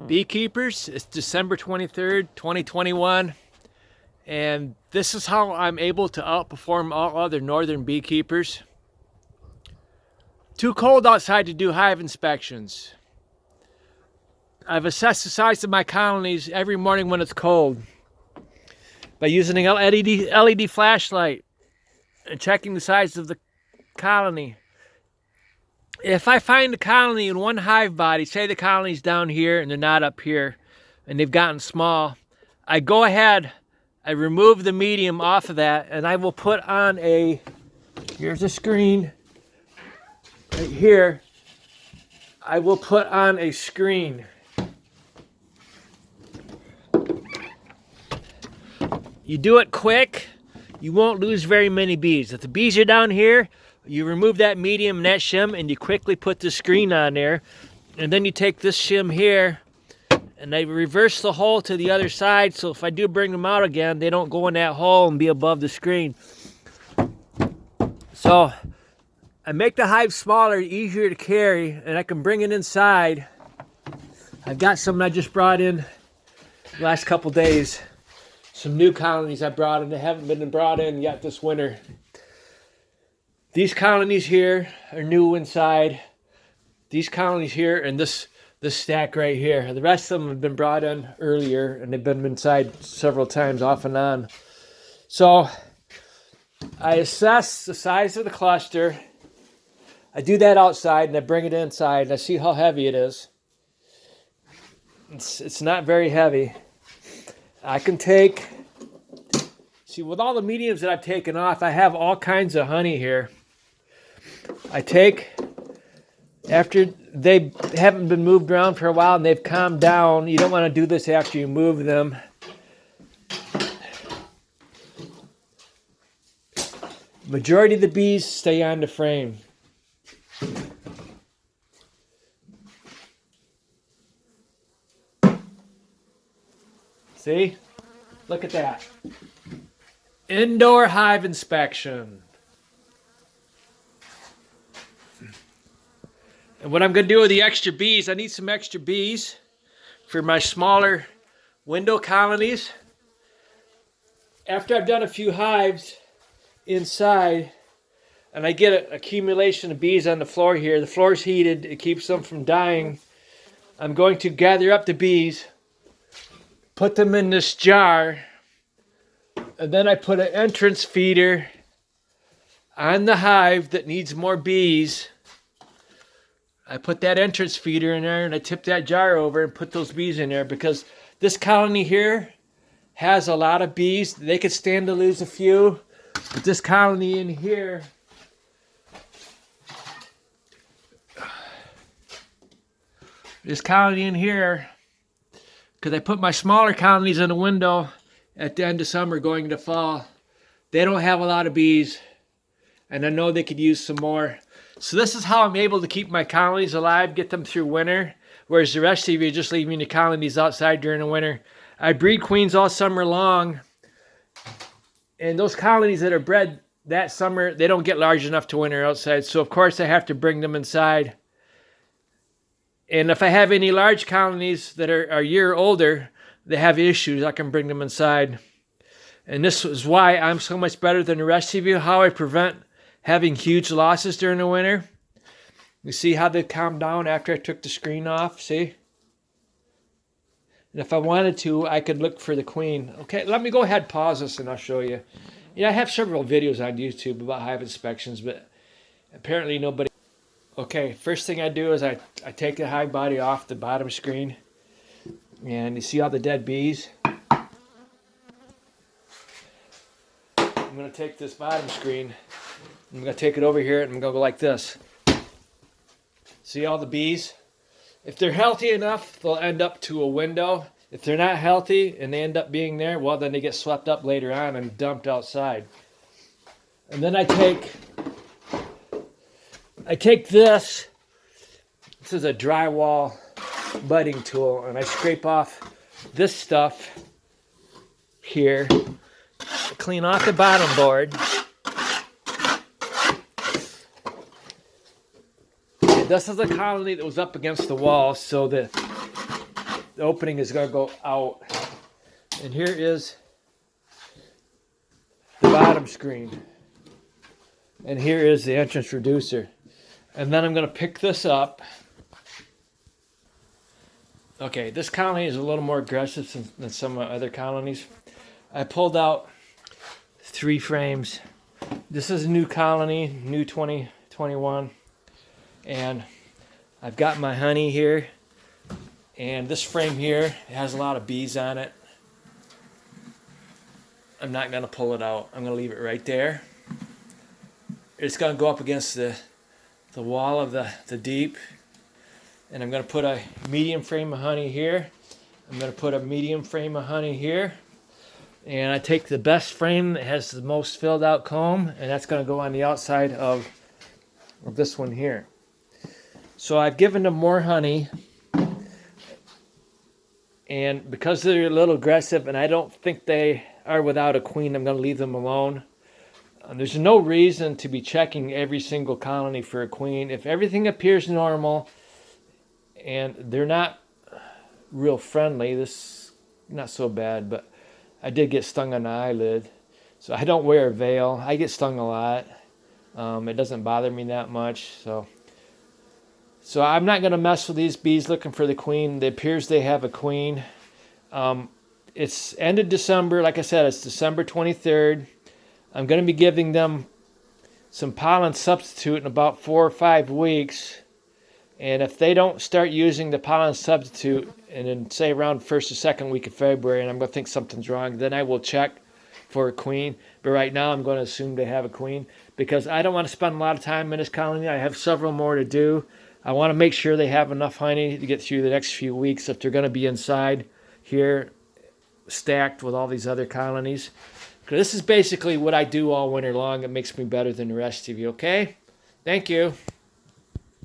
Beekeepers, it's December 23rd, 2021, and this is how I'm able to outperform all other northern beekeepers. Too cold outside to do hive inspections. I've assessed the size of my colonies every morning when it's cold by using an LED flashlight and checking the size of the colony. If I find a colony in one hive body, say the colony's down here and they're not up here, and they've gotten small, I go ahead, I remove the medium off of that, and I will put on here's a screen, right here, I will put on a screen. You do it quick, you won't lose very many bees. If the bees are down here, you remove that medium and that shim and you quickly put the screen on there. And then you take this shim here and I reverse the hole to the other side, so if I do bring them out again, they don't go in that hole and be above the screen. So I make the hive smaller, easier to carry, and I can bring it inside. I've got some I just brought in the last couple days. Some new colonies I brought in that haven't been brought in yet this winter. These colonies here are new inside. These colonies here and this stack right here. The rest of them have been brought in earlier and they've been inside several times off and on. So I assess the size of the cluster. I do that outside and I bring it inside and I see how heavy it is. It's not very heavy. I can take, see, with all the mediums that I've taken off, I have all kinds of honey here. I take, after they haven't been moved around for a while and they've calmed down, you don't want to do this after you move them. Majority of the bees stay on the frame. See? Look at that. Indoor hive inspection. And what I'm going to do with the extra bees, I need some extra bees for my smaller window colonies. After I've done a few hives inside, and I get an accumulation of bees on the floor here, the floor's heated, it keeps them from dying. I'm going to gather up the bees, put them in this jar, and then I put an entrance feeder on the hive that needs more bees. I put that entrance feeder in there and I tip that jar over and put those bees in there because this colony here has a lot of bees. They could stand to lose a few, but this colony in here, because I put my smaller colonies in the window at the end of summer going into fall, they don't have a lot of bees and I know they could use some more. So this is how I'm able to keep my colonies alive, get them through winter, whereas the rest of you just leaving the colonies outside during the winter. I breed queens all summer long, and those colonies that are bred that summer, they don't get large enough to winter outside, so of course I have to bring them inside. And if I have any large colonies that are a year older, they have issues, I can bring them inside. And this is why I'm so much better than the rest of you, how I prevent having huge losses during the winter. You see how they calmed down after I took the screen off, see? And if I wanted to, I could look for the queen. Okay, let me go ahead and pause this and I'll show you. Yeah, I have several videos on YouTube about hive inspections, but apparently nobody... Okay, first thing I do is I take the hive body off the bottom screen. And you see all the dead bees? I'm going to take this bottom screen, I'm going to take it over here and I'm going to go like this. See all the bees? If they're healthy enough, they'll end up to a window. If they're not healthy and they end up being there, well, then they get swept up later on and dumped outside. And then I take this. This is a drywall budding tool, and I scrape off this stuff here, clean off the bottom board. And this is a colony that was up against the wall, so the opening is going to go out. And here is the bottom screen. And here is the entrance reducer. And then I'm going to pick this up. Okay, this colony is a little more aggressive than some of my other colonies. I pulled out 3 frames. This is a new colony, new 2021. And I've got my honey here. And this frame here has a lot of bees on it. I'm not going to pull it out. I'm going to leave it right there. It's going to go up against the wall of the deep. And I'm going to put a medium frame of honey here. I'm going to put a medium frame of honey here. And I take the best frame that has the most filled out comb, and that's going to go on the outside of this one here. So I've given them more honey. And because they're a little aggressive, and I don't think they are without a queen, I'm going to leave them alone. There's no reason to be checking every single colony for a queen. If everything appears normal, and they're not real friendly, this not so bad, but I did get stung on the eyelid. So I don't wear a veil. I get stung a lot. It doesn't bother me that much. So I'm not going to mess with these bees looking for the queen. It appears they have a queen. It's end of December. Like I said, it's December 23rd. I'm going to be giving them some pollen substitute in about 4 or 5 weeks. And if they don't start using the pollen substitute, and then say around 1st or 2nd week of February, and I'm going to think something's wrong, then I will check for a queen. But right now I'm going to assume they have a queen, because I don't want to spend a lot of time in this colony. I have several more to do. I want to make sure they have enough honey to get through the next few weeks if they're going to be inside here stacked with all these other colonies. Because this is basically what I do all winter long. It makes me better than the rest of you, okay? Thank you.